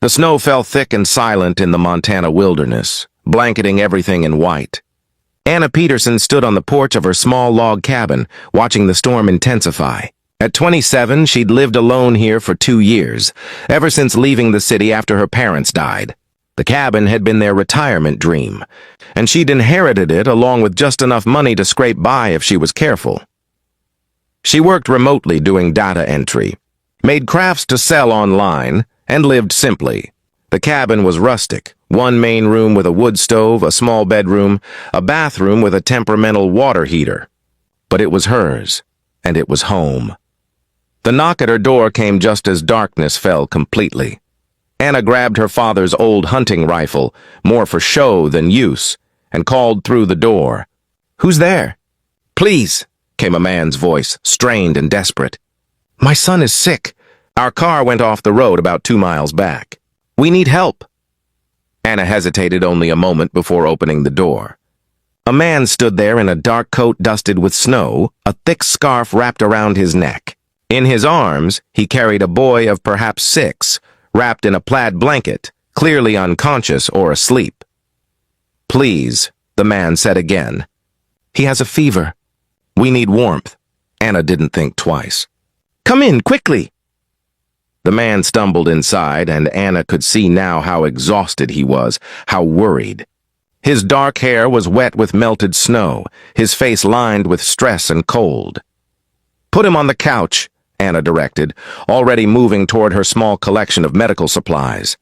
The snow fell thick and silent in the Montana wilderness, blanketing everything in white. Anna Peterson stood on the porch of her small log cabin, watching the storm intensify. At 27, she'd lived alone here for 2 years, ever since leaving the city after her parents died. The cabin had been their retirement dream, and she'd inherited it along with just enough money to scrape by if she was careful. She worked remotely doing data entry, made crafts to sell online, and lived simply. The cabin was rustic, one main room with a wood stove, a small bedroom, a bathroom with a temperamental water heater. But it was hers, and it was home. The knock at her door came just as darkness fell completely. Anna grabbed her father's old hunting rifle, more for show than use, and called through the door. "Who's there?" "Please," came a man's voice, strained and desperate. "My son is sick. Our car went off the road about 2 miles back. We need help." Anna hesitated only a moment before opening the door. A man stood there in a dark coat dusted with snow, a thick scarf wrapped around his neck. In his arms, he carried a boy of perhaps 6, wrapped in a plaid blanket, clearly unconscious or asleep. "Please," the man said again. "He has a fever. We need warmth." Anna didn't think twice. "Come in, quickly." The man stumbled inside, and Anna could see now how exhausted he was, how worried. His dark hair was wet with melted snow, his face lined with stress and cold. "Put him on the couch," Anna directed, already moving toward her small collection of medical supplies.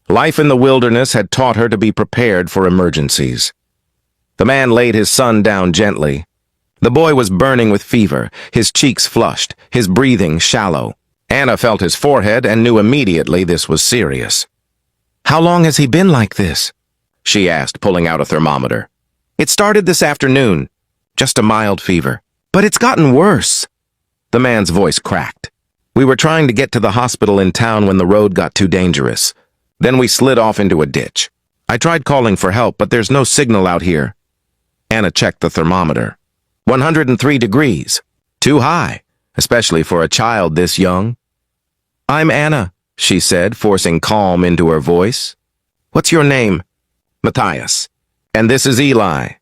Life in the wilderness had taught her to be prepared for emergencies. The man laid his son down gently. The boy was burning with fever, his cheeks flushed, his breathing shallow. Anna felt his forehead and knew immediately this was serious. "How long has he been like this?" she asked, pulling out a thermometer. "It started this afternoon. Just a mild fever. But it's gotten worse." The man's voice cracked. "We were trying to get to the hospital in town when the road got too dangerous. Then we slid off into a ditch. I tried calling for help, but there's no signal out here." Anna checked the thermometer. 103 degrees. Too high, especially for a child this young. "I'm Anna," she said, forcing calm into her voice. "What's your name?" "Matthias. And this is Eli."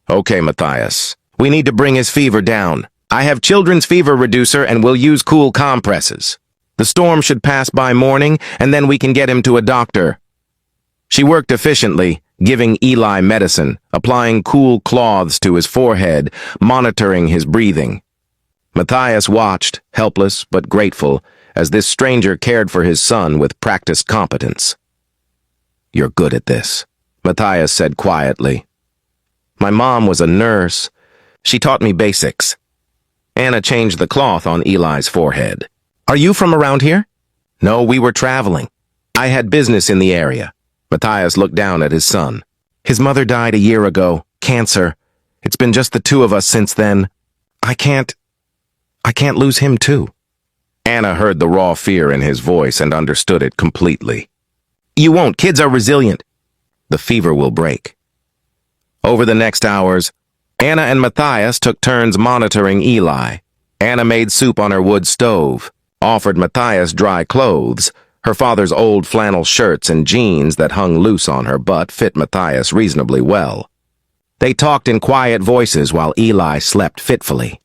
"Okay, Matthias. We need to bring his fever down. I have children's fever reducer and we'll use cool compresses. The storm should pass by morning, and then we can get him to a doctor." She worked efficiently, giving Eli medicine, applying cool cloths to his forehead, monitoring his breathing. Matthias watched, helpless but grateful, as this stranger cared for his son with practiced competence. "You're good at this," Matthias said quietly. "My mom was a nurse. She taught me basics." Anna changed the cloth on Eli's forehead. "Are you from around here?" "No, we were traveling. I had business in the area." Matthias looked down at his son. "His mother died a year ago, cancer. It's been just the 2 of us since then. I can't lose him too." Anna heard the raw fear in his voice and understood it completely. "You won't. Kids are resilient. The fever will break." Over the next hours, Anna and Matthias took turns monitoring Eli. Anna made soup on her wood stove, offered Matthias dry clothes. Her father's old flannel shirts and jeans that hung loose on her butt fit Matthias reasonably well. They talked in quiet voices while Eli slept fitfully.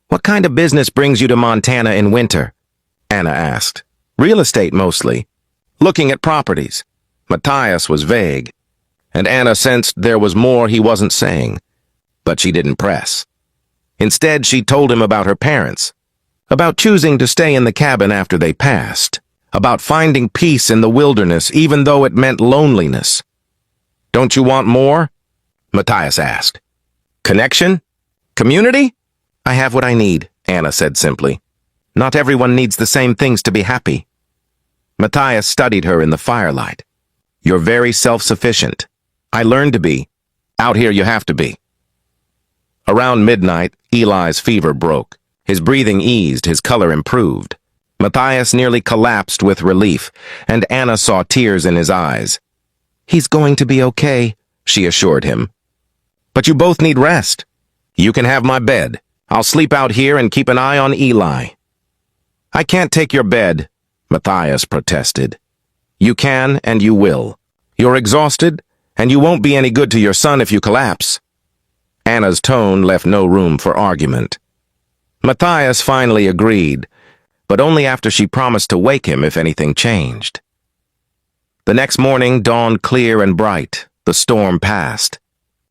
"What kind of business brings you to Montana in winter?" Anna asked. "Real estate mostly. Looking at properties." Matthias was vague, and Anna sensed there was more he wasn't saying, but she didn't press. Instead, she told him about her parents, about choosing to stay in the cabin after they passed, about finding peace in the wilderness even though it meant loneliness. "Don't you want more?" Matthias asked. "Connection? Community?" "I have what I need," Anna said simply. "Not everyone needs the same things to be happy." Matthias studied her in the firelight. "You're very self-sufficient. I learned to be. Out here you have to be." Around midnight, Eli's fever broke. His breathing eased, his color improved. Matthias nearly collapsed with relief, and Anna saw tears in his eyes. "He's going to be okay," she assured him. "But you both need rest. You can have my bed. I'll sleep out here and keep an eye on Eli." "I can't take your bed," Matthias protested. You can and you will. You're exhausted, and you won't be any good to your son if you collapse. Anna's tone left no room for argument. Matthias finally agreed, but only after she promised to wake him if anything changed. The next morning dawned clear and bright. The storm passed.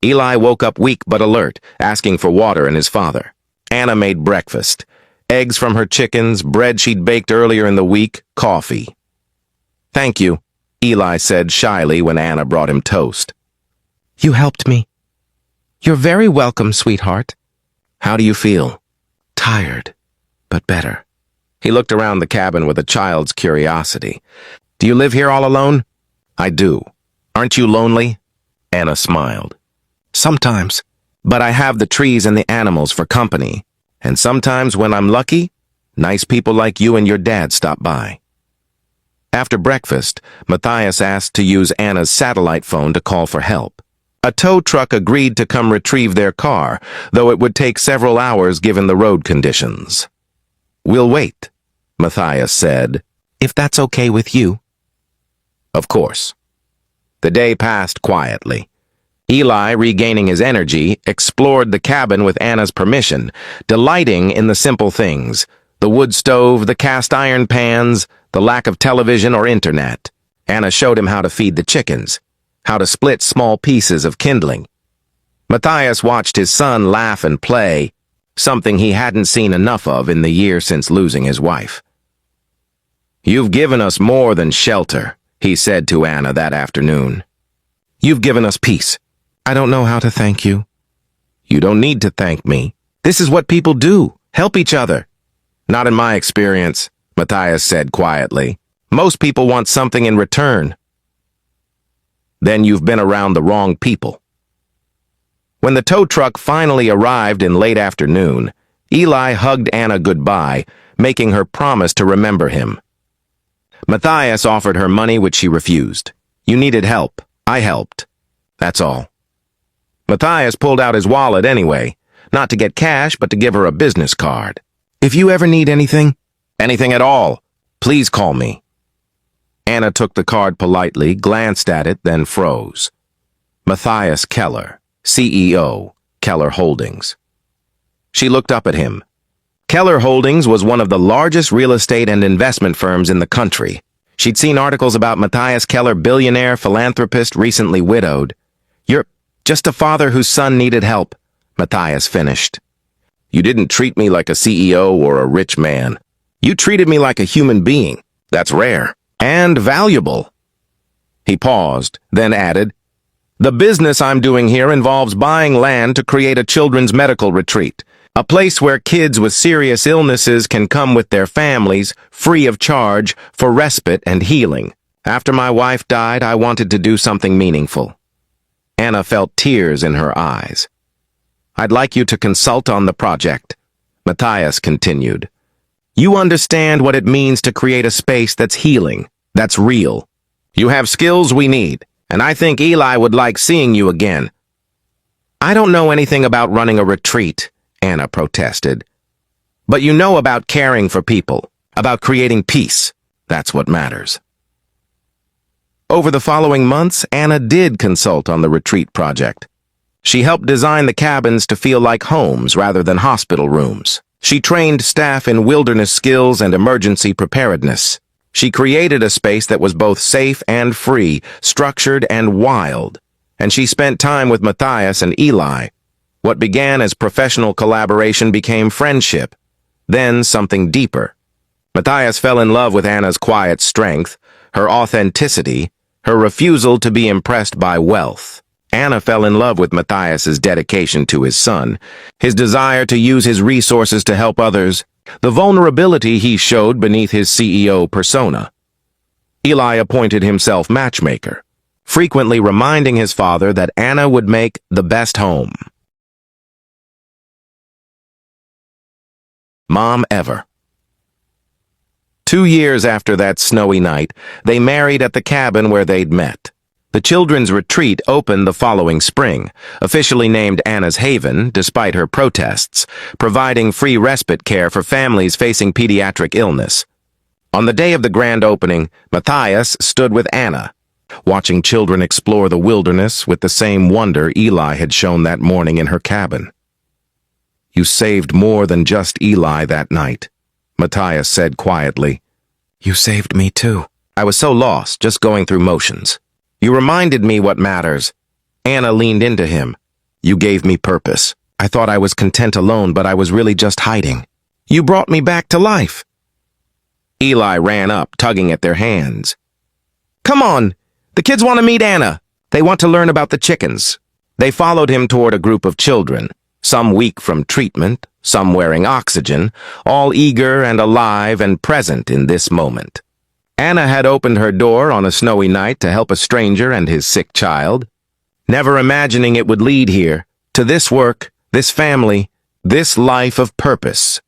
Eli woke up weak but alert, asking for water and his father. Anna made breakfast. Eggs from her chickens, bread she'd baked earlier in the week, coffee. "Thank you," Eli said shyly when Anna brought him toast. "You helped me." "You're very welcome, sweetheart." "How do you feel?" "Tired, but better." He looked around the cabin with a child's curiosity. "Do you live here all alone?" "I do. Aren't you lonely?" Anna smiled. "Sometimes, but I have the trees and the animals for company. And sometimes when I'm lucky, nice people like you and your dad stop by." After breakfast, Matthias asked to use Anna's satellite phone to call for help. A tow truck agreed to come retrieve their car, though it would take several hours given the road conditions. "We'll wait," Matthias said, "if that's okay with you." Of course. The day passed quietly. Eli, regaining his energy, explored the cabin with Anna's permission, delighting in the simple things: the wood stove, the cast iron pans, the lack of television or internet. Anna showed him how to feed the chickens, how to split small pieces of kindling. Matthias watched his son laugh and play, something he hadn't seen enough of in the year since losing his wife. "You've given us more than shelter," he said to Anna that afternoon. "You've given us peace. I don't know how to thank you." "You don't need to thank me. This is what people do, help each other." "Not in my experience," Matthias said quietly. "Most people want something in return." "Then you've been around the wrong people." When the tow truck finally arrived in late afternoon, Eli hugged Anna goodbye, making her promise to remember him. Matthias offered her money, which she refused. "You needed help. I helped. That's all." Matthias pulled out his wallet anyway, not to get cash, but to give her a business card. "If you ever need anything at all, please call me." Anna took the card politely, glanced at it, then froze. Matthias Keller, CEO, Keller Holdings. She looked up at him. Keller Holdings was one of the largest real estate and investment firms in the country. She'd seen articles about Matthias Keller, billionaire, philanthropist, recently widowed. "You're just a father whose son needed help," Matthias finished. "You didn't treat me like a CEO or a rich man. You treated me like a human being. That's rare and valuable." He paused, then added, "The business I'm doing here involves buying land to create a children's medical retreat, a place where kids with serious illnesses can come with their families, free of charge, for respite and healing. After my wife died, I wanted to do something meaningful." Anna felt tears in her eyes. "I'd like you to consult on the project," Matthias continued. "You understand what it means to create a space that's healing, that's real. You have skills we need, and I think Eli would like seeing you again." "I don't know anything about running a retreat," Anna protested. "But you know about caring for people, about creating peace. That's what matters." Over the following months, Anna did consult on the retreat project. She helped design the cabins to feel like homes rather than hospital rooms. She trained staff in wilderness skills and emergency preparedness. She created a space that was both safe and free, structured and wild. And she spent time with Matthias and Eli. What began as professional collaboration became friendship, then something deeper. Matthias fell in love with Anna's quiet strength, her authenticity, her refusal to be impressed by wealth. Anna fell in love with Matthias's dedication to his son, his desire to use his resources to help others, the vulnerability he showed beneath his CEO persona. Eli appointed himself matchmaker, frequently reminding his father that Anna would make the best home. Mom ever. 2 years after that snowy night, they married at the cabin where they'd met. The children's retreat opened the following spring, officially named Anna's Haven, despite her protests, providing free respite care for families facing pediatric illness. On the day of the grand opening, Matthias stood with Anna, watching children explore the wilderness with the same wonder Eli had shown that morning in her cabin. "You saved more than just Eli that night," Matthias said quietly. "You saved me too." I was so lost, just going through motions. "You reminded me what matters." Anna leaned into him. "You gave me purpose. I thought I was content alone, but I was really just hiding. You brought me back to life." Eli ran up, tugging at their hands. "Come on! The kids want to meet Anna. They want to learn about the chickens." They followed him toward a group of children, some weak from treatment, some wearing oxygen, all eager and alive and present in this moment. Anna had opened her door on a snowy night to help a stranger and his sick child, never imagining it would lead here, to this work, this family, this life of purpose.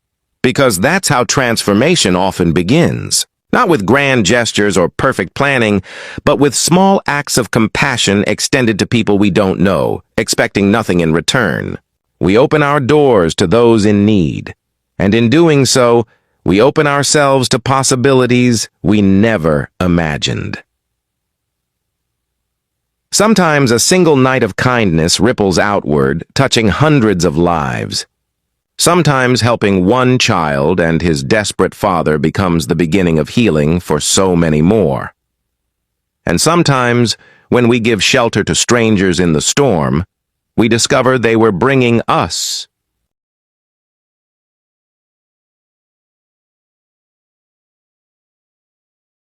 Because that's how transformation often begins. Not with grand gestures or perfect planning, but with small acts of compassion extended to people we don't know, expecting nothing in return. We open our doors to those in need, and in doing so, we open ourselves to possibilities we never imagined. Sometimes a single night of kindness ripples outward, touching hundreds of lives. Sometimes helping one child and his desperate father becomes the beginning of healing for so many more. And sometimes, when we give shelter to strangers in the storm, we discover they were bringing us